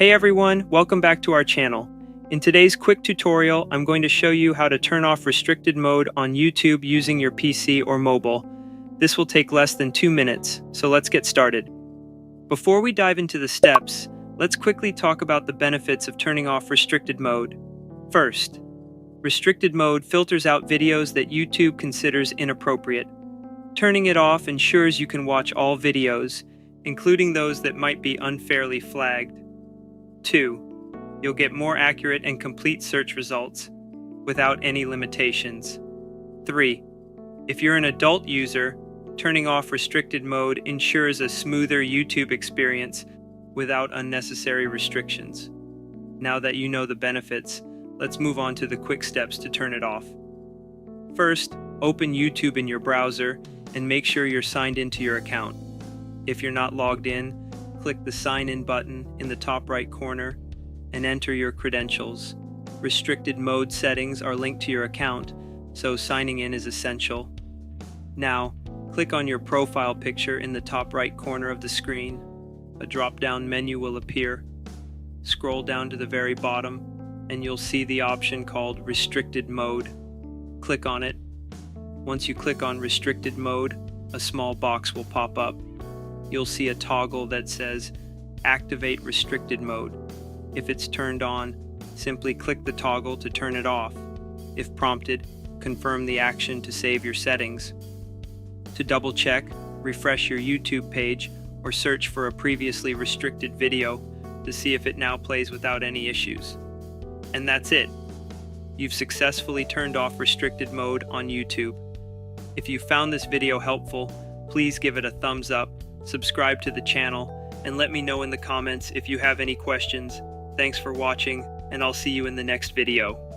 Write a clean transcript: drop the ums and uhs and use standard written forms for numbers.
Hey everyone, welcome back to our channel. In today's quick tutorial, I'm going to show you how to turn off restricted mode on YouTube using your PC or mobile. This will take less than 2 minutes, so let's get started. Before we dive into the steps, let's quickly talk about the benefits of turning off restricted mode. First, restricted mode filters out videos that YouTube considers inappropriate. Turning it off ensures you can watch all videos, including those that might be unfairly flagged. 2. You'll get more accurate and complete search results without any limitations. 3. If you're an adult user, turning off restricted mode ensures a smoother YouTube experience without unnecessary restrictions. Now that you know the benefits, let's move on to the quick steps to turn it off. First, open YouTube in your browser and make sure you're signed into your account. If you're not logged in, click the Sign In button in the top right corner and enter your credentials. Restricted mode settings are linked to your account, so signing in is essential. Now, click on your profile picture in the top right corner of the screen. A drop-down menu will appear. Scroll down to the very bottom, and you'll see the option called Restricted Mode. Click on it. Once you click on Restricted Mode, a small box will pop up. You'll see a toggle that says Activate Restricted Mode. If it's turned on, simply click the toggle to turn it off. If prompted, confirm the action to save your settings. To double check, refresh your YouTube page or search for a previously restricted video to see if it now plays without any issues. And that's it. You've successfully turned off restricted mode on YouTube. If you found this video helpful, please give it a thumbs up, subscribe to the channel, and let me know in the comments if you have any questions. Thanks for watching, and I'll see you in the next video.